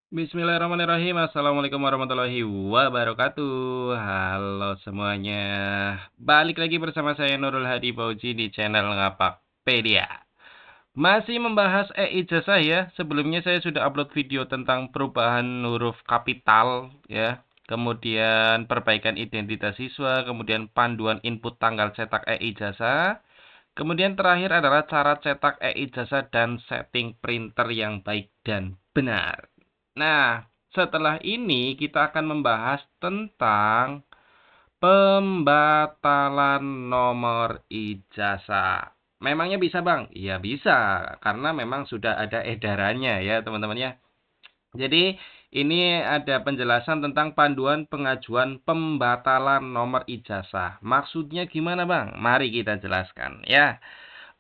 Bismillahirrahmanirrahim. Assalamualaikum warahmatullahi wabarakatuh. Halo semuanya. Balik lagi bersama saya Nurul Hadi Fauzi di channel Ngapakpedia. Masih membahas e-ijazah ya. Sebelumnya saya sudah upload video tentang perubahan huruf kapital ya. Kemudian perbaikan identitas siswa, kemudian panduan input tanggal cetak e-ijazah. Kemudian terakhir adalah cara cetak e-ijazah dan setting printer yang baik dan benar. Nah, setelah ini kita akan membahas tentang pembatalan nomor ijazah. Memangnya bisa, Bang? Iya bisa, karena memang sudah ada edarannya ya, teman-teman ya. Jadi, ini ada penjelasan tentang panduan pengajuan pembatalan nomor ijazah. Maksudnya gimana, Bang? Mari kita jelaskan ya.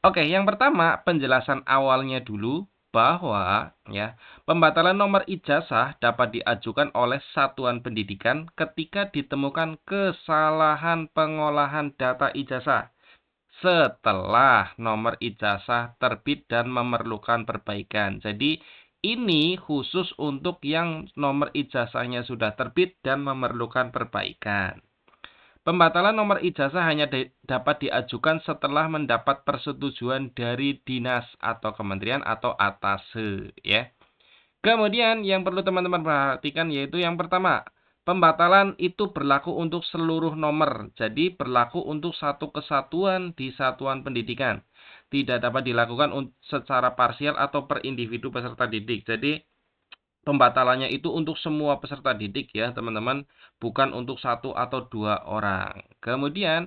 Oke, yang pertama penjelasan awalnya dulu bahwa ya, pembatalan nomor ijazah dapat diajukan oleh satuan pendidikan ketika ditemukan kesalahan pengolahan data ijazah setelah nomor ijazah terbit dan memerlukan perbaikan. Jadi, ini khusus untuk yang nomor ijazahnya sudah terbit dan memerlukan perbaikan. Pembatalan nomor ijazah hanya dapat diajukan setelah mendapat persetujuan dari dinas atau kementerian atau atase ya. Kemudian yang perlu teman-teman perhatikan yaitu yang pertama, pembatalan itu berlaku untuk seluruh nomor. Jadi berlaku untuk satu kesatuan di satuan pendidikan. Tidak dapat dilakukan secara parsial atau per individu peserta didik. Jadi pembatalannya itu untuk semua peserta didik ya, teman-teman, bukan untuk satu atau dua orang. Kemudian,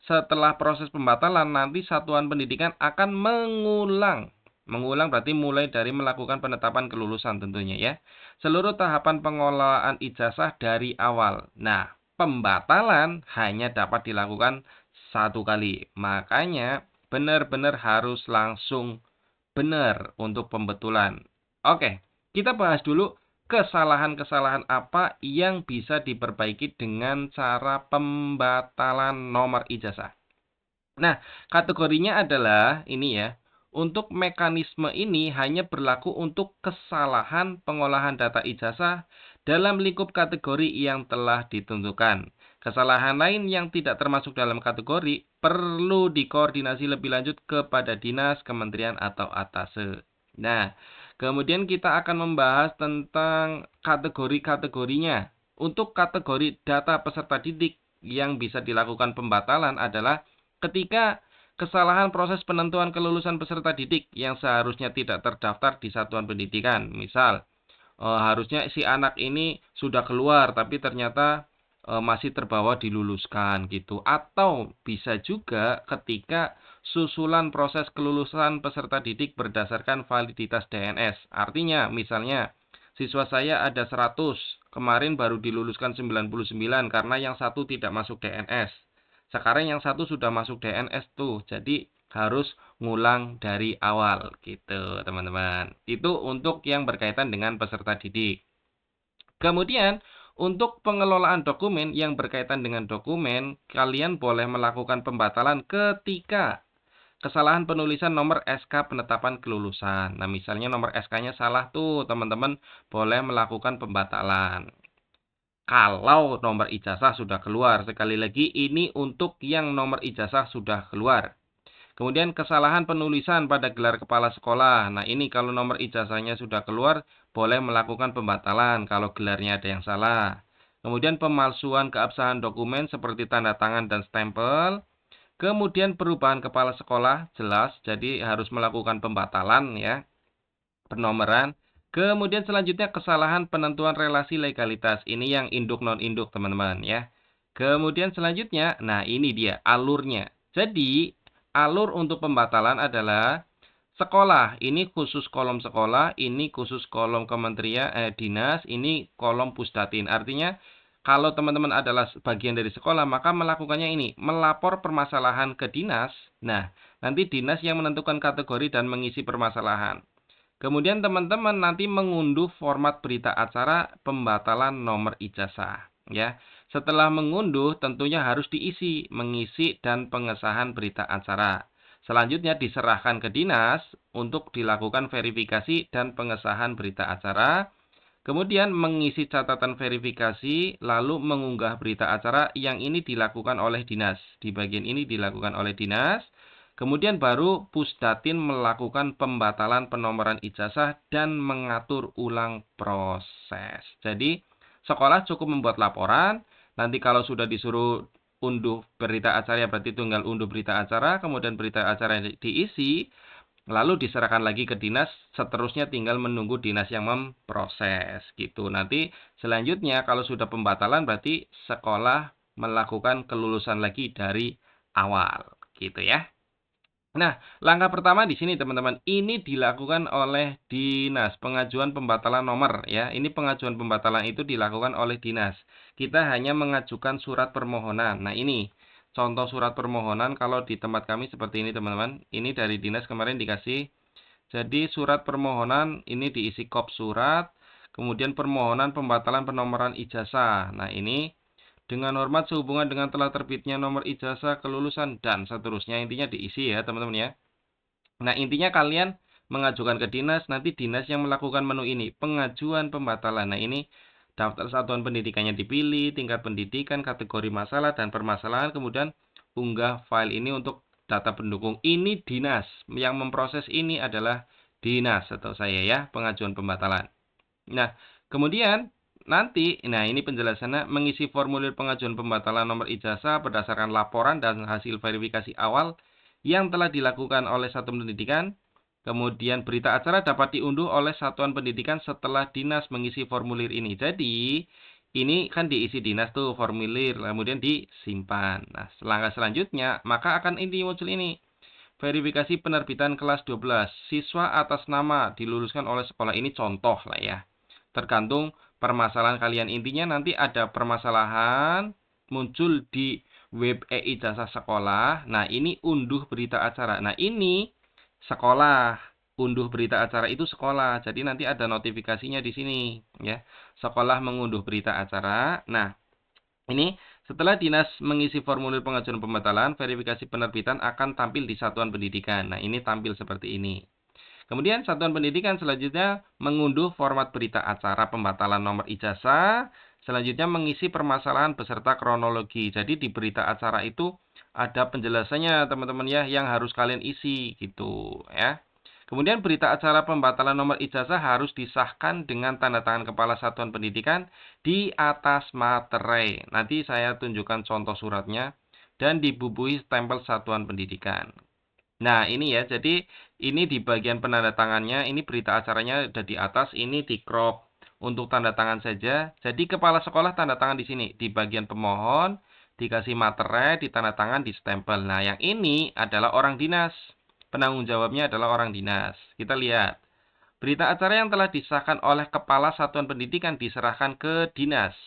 setelah proses pembatalan, nanti satuan pendidikan akan mengulang. Mengulang berarti mulai dari melakukan penetapan kelulusan tentunya ya. Seluruh tahapan pengelolaan ijazah dari awal. Nah, pembatalan hanya dapat dilakukan satu kali. Makanya, benar-benar harus langsung benar untuk pembetulan. Oke. Kita bahas dulu kesalahan-kesalahan apa yang bisa diperbaiki dengan cara pembatalan nomor ijazah. Nah, kategorinya adalah ini ya. Untuk mekanisme ini hanya berlaku untuk kesalahan pengolahan data ijazah dalam lingkup kategori yang telah ditentukan. Kesalahan lain yang tidak termasuk dalam kategori perlu dikoordinasi lebih lanjut kepada dinas, kementerian, atau atase. Nah, kemudian kita akan membahas tentang kategori-kategorinya. Untuk kategori data peserta didik yang bisa dilakukan pembatalan adalah ketika kesalahan proses penentuan kelulusan peserta didik yang seharusnya tidak terdaftar di satuan pendidikan. Misal, harusnya si anak ini sudah keluar tapi ternyata masih terbawa diluluskan gitu. Atau bisa juga ketika susulan proses kelulusan peserta didik berdasarkan validitas DNS. Artinya, misalnya siswa saya ada 100, kemarin baru diluluskan 99 karena yang satu tidak masuk DNS. Sekarang yang satu sudah masuk DNS tuh. Jadi harus ngulang dari awal gitu, teman-teman. Itu untuk yang berkaitan dengan peserta didik. Kemudian, untuk pengelolaan dokumen yang berkaitan dengan dokumen, kalian boleh melakukan pembatalan ketika kesalahan penulisan nomor SK penetapan kelulusan. Nah, misalnya nomor SK-nya salah tuh, teman-teman boleh melakukan pembatalan. Kalau nomor ijazah sudah keluar, sekali lagi ini untuk yang nomor ijazah sudah keluar. Kemudian kesalahan penulisan pada gelar kepala sekolah. Nah, ini kalau nomor ijazahnya sudah keluar, boleh melakukan pembatalan kalau gelarnya ada yang salah. Kemudian pemalsuan keabsahan dokumen seperti tanda tangan dan stempel. Kemudian perubahan kepala sekolah, jelas, jadi harus melakukan pembatalan ya, penomoran. Kemudian selanjutnya kesalahan penentuan relasi legalitas. Ini yang induk non-induk, teman-teman ya. Kemudian selanjutnya, nah ini dia alurnya. Jadi, alur untuk pembatalan adalah sekolah. Ini khusus kolom sekolah, ini khusus kolom kementerian dinas, ini kolom pusdatin. Artinya, kalau teman-teman adalah bagian dari sekolah, maka melakukannya ini, melapor permasalahan ke dinas. Nah, nanti dinas yang menentukan kategori dan mengisi permasalahan. Kemudian teman-teman nanti mengunduh format berita acara pembatalan nomor ijazah ya. Setelah mengunduh tentunya harus diisi, mengisi dan pengesahan berita acara. Selanjutnya diserahkan ke dinas untuk dilakukan verifikasi dan pengesahan berita acara. Kemudian mengisi catatan verifikasi, lalu mengunggah berita acara yang ini dilakukan oleh dinas. Di bagian ini dilakukan oleh dinas. Kemudian baru Pusdatin melakukan pembatalan penomoran ijazah dan mengatur ulang proses. Jadi, sekolah cukup membuat laporan. Nanti kalau sudah disuruh unduh berita acara, ya berarti tinggal unduh berita acara, kemudian berita acara diisi, lalu diserahkan lagi ke dinas, seterusnya tinggal menunggu dinas yang memproses gitu. Nanti selanjutnya kalau sudah pembatalan berarti sekolah melakukan kelulusan lagi dari awal gitu ya. Nah, langkah pertama di sini teman-teman, ini dilakukan oleh dinas, pengajuan pembatalan nomor ya. Ini pengajuan pembatalan itu dilakukan oleh dinas. Kita hanya mengajukan surat permohonan. Nah, ini contoh surat permohonan kalau di tempat kami seperti ini teman-teman. Ini dari dinas kemarin dikasih. Jadi surat permohonan ini diisi kop surat, kemudian permohonan pembatalan penomoran ijazah. Nah, ini dengan hormat sehubungan dengan telah terbitnya nomor ijazah kelulusan dan seterusnya, intinya diisi ya teman-teman ya. Nah, intinya kalian mengajukan ke dinas, nanti dinas yang melakukan menu ini, pengajuan pembatalan. Nah, ini daftar satuan pendidikannya dipilih, tingkat pendidikan, kategori masalah dan permasalahan, kemudian unggah file ini untuk data pendukung. Ini dinas, yang memproses ini adalah dinas atau saya ya, pengajuan pembatalan. Nah, kemudian nanti, nah ini penjelasannya, mengisi formulir pengajuan pembatalan nomor ijazah berdasarkan laporan dan hasil verifikasi awal yang telah dilakukan oleh satuan pendidikan. Kemudian berita acara dapat diunduh oleh satuan pendidikan setelah dinas mengisi formulir ini. Jadi, ini kan diisi dinas tuh formulir, kemudian disimpan. Nah, langkah selanjutnya, maka akan ini muncul ini. Verifikasi penerbitan kelas 12. Siswa atas nama diluluskan oleh sekolah, ini contoh lah ya. Tergantung permasalahan kalian. Intinya nanti ada permasalahan muncul di web e-ijazah sekolah. Nah, ini unduh berita acara. Nah, ini sekolah. Unduh berita acara itu sekolah. Jadi nanti ada notifikasinya di sini ya. Sekolah mengunduh berita acara. Nah, ini setelah dinas mengisi formulir pengajuan pembatalan, verifikasi penerbitan akan tampil di satuan pendidikan. Nah, ini tampil seperti ini. Kemudian satuan pendidikan selanjutnya mengunduh format berita acara pembatalan nomor ijazah. Selanjutnya mengisi permasalahan beserta kronologi. Jadi di berita acara itu ada penjelasannya teman-teman ya, yang harus kalian isi gitu ya. Kemudian berita acara pembatalan nomor ijazah harus disahkan dengan tanda tangan kepala satuan pendidikan di atas materai. Nanti saya tunjukkan contoh suratnya dan dibubuhi stempel satuan pendidikan. Nah, ini ya, jadi ini di bagian penandatangannya, ini berita acaranya ada di atas, ini di crop untuk tanda tangan saja. Jadi kepala sekolah tanda tangan di sini, di bagian pemohon, dikasih materai, ditanda tangan, di stempel. Nah, yang ini adalah orang dinas. Penanggung jawabnya adalah orang dinas. Kita lihat. Berita acara yang telah disahkan oleh Kepala Satuan Pendidikan diserahkan ke dinas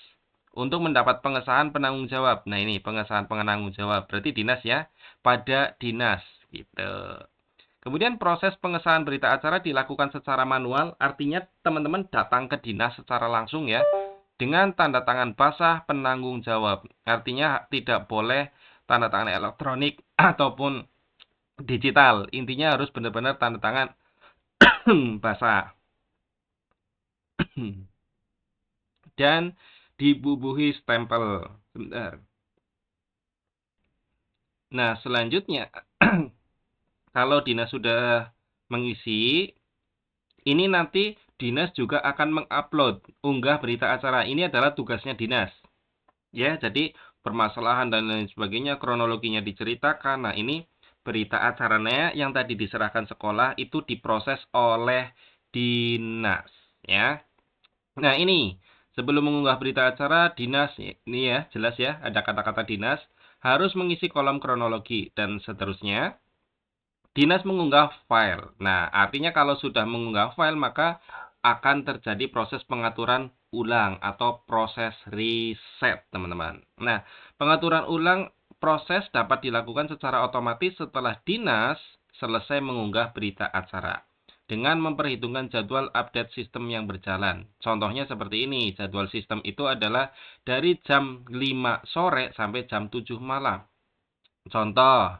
untuk mendapat pengesahan penanggung jawab. Nah, ini pengesahan penanggung jawab. Berarti dinas ya, pada dinas gitu. Kemudian proses pengesahan berita acara dilakukan secara manual, artinya teman-teman datang ke dinas secara langsung ya, dengan tanda tangan basah penanggung jawab. Artinya tidak boleh tanda tangan elektronik ataupun digital. Intinya harus benar-benar tanda tangan basah. Dan dibubuhi stempel. Sebentar. Nah, selanjutnya kalau dinas sudah mengisi, ini nanti dinas juga akan mengupload, unggah berita acara. Ini adalah tugasnya dinas. Ya, jadi permasalahan dan lain sebagainya, kronologinya diceritakan. Nah, ini berita acaranya yang tadi diserahkan sekolah itu diproses oleh dinas. Ya. Nah, ini sebelum mengunggah berita acara, dinas, ini ya, jelas ya, ada kata-kata dinas, harus mengisi kolom kronologi dan seterusnya. Dinas mengunggah file. Nah, artinya kalau sudah mengunggah file, maka akan terjadi proses pengaturan ulang atau proses reset, teman-teman. Nah, pengaturan ulang proses dapat dilakukan secara otomatis setelah dinas selesai mengunggah berita acara dengan memperhitungkan jadwal update sistem yang berjalan. Contohnya seperti ini, jadwal sistem itu adalah dari jam 5 sore sampai jam 7 malam. Contoh,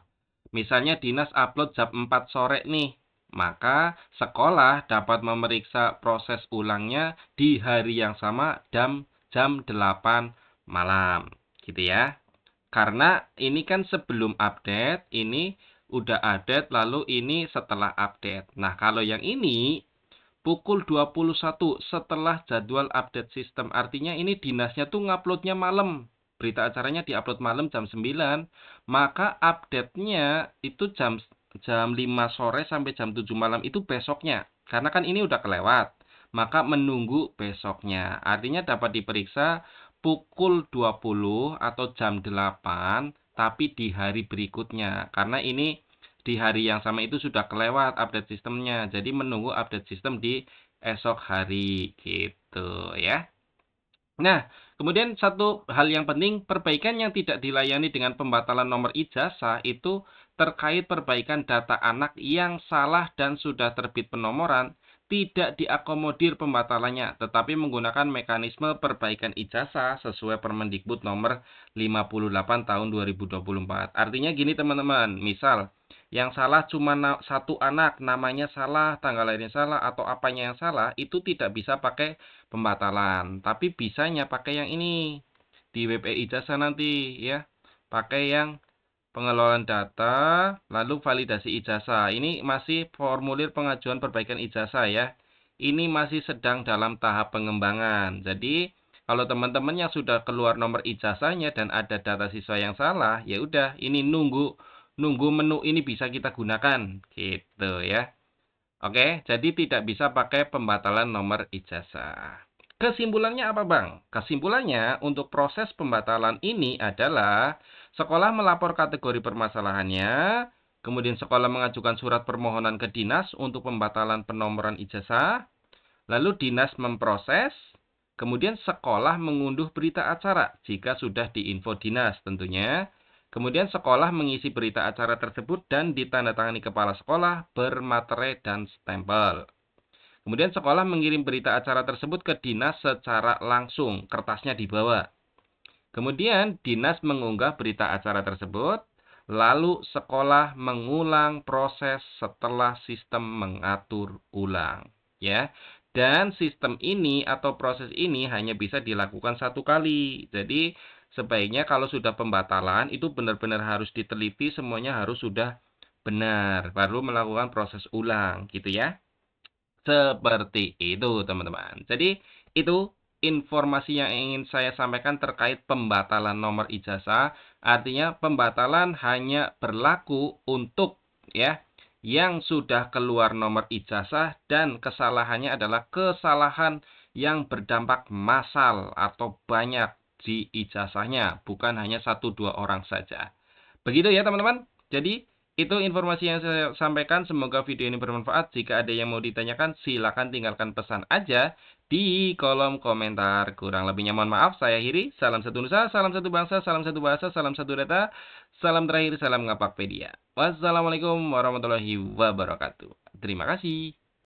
misalnya dinas upload jam 4 sore nih. maka sekolah dapat memeriksa proses ulangnya di hari yang sama jam 8 malam, gitu ya. Karena ini kan sebelum update, ini udah update, lalu ini setelah update. Nah, kalau yang ini pukul 21 setelah jadwal update sistem. Artinya ini dinasnya tuh nguploadnya malam. Berita acaranya diupload malam jam 9. Maka update-nya itu jam 5 sore sampai jam 7 malam itu besoknya. Karena kan ini udah kelewat. Maka menunggu besoknya. Artinya dapat diperiksa pukul 20 atau jam 8, tapi di hari berikutnya. Karena ini di hari yang sama itu sudah kelewat update sistemnya. Jadi menunggu update sistem di esok hari gitu ya. Nah, kemudian satu hal yang penting, perbaikan yang tidak dilayani dengan pembatalan nomor ijazah itu terkait perbaikan data anak yang salah dan sudah terbit penomoran, tidak diakomodir pembatalannya, tetapi menggunakan mekanisme perbaikan ijazah sesuai Permendikbud nomor 58 tahun 2024. Artinya gini teman-teman, misal yang salah cuma satu anak, namanya salah, tanggal lahirnya salah, atau apanya yang salah, itu tidak bisa pakai pembatalan. Tapi bisanya pakai yang ini. Di WP ijazah nanti ya. Pakai yang pengelolaan data, lalu validasi ijazah. Ini masih formulir pengajuan perbaikan ijazah ya. Ini masih sedang dalam tahap pengembangan. Jadi, kalau teman-teman yang sudah keluar nomor ijazahnya dan ada data siswa yang salah, ya udah, ini nunggu menu ini bisa kita gunakan gitu ya. Oke, jadi tidak bisa pakai pembatalan nomor ijazah. Kesimpulannya apa, Bang? Kesimpulannya, untuk proses pembatalan ini adalah sekolah melapor kategori permasalahannya, kemudian sekolah mengajukan surat permohonan ke dinas untuk pembatalan penomoran ijazah, lalu dinas memproses, kemudian sekolah mengunduh berita acara jika sudah diinfo dinas tentunya. Kemudian sekolah mengisi berita acara tersebut dan ditandatangani kepala sekolah bermaterai dan stempel. Kemudian sekolah mengirim berita acara tersebut ke dinas secara langsung, kertasnya dibawa. Kemudian dinas mengunggah berita acara tersebut, lalu sekolah mengulang proses setelah sistem mengatur ulang, ya. Dan sistem ini atau proses ini hanya bisa dilakukan satu kali. Jadi sebaiknya kalau sudah pembatalan itu benar-benar harus diteliti, semuanya harus sudah benar, baru melakukan proses ulang gitu ya. Seperti itu teman-teman. Jadi itu informasi yang ingin saya sampaikan terkait pembatalan nomor ijazah. Artinya pembatalan hanya berlaku untuk ya yang sudah keluar nomor ijazah dan kesalahannya adalah kesalahan yang berdampak massal atau banyak di ijazahnya, bukan hanya 1-2 orang saja. Begitu ya teman-teman. Jadi itu informasi yang saya sampaikan. Semoga video ini bermanfaat. Jika ada yang mau ditanyakan, silakan tinggalkan pesan aja di kolom komentar. Kurang lebihnya mohon maaf. Saya akhiri. Salam satu nusa, salam satu bangsa, salam satu bahasa, salam satu data. Salam terakhir, salam Ngapakpedia. Wassalamualaikum warahmatullahi wabarakatuh. Terima kasih.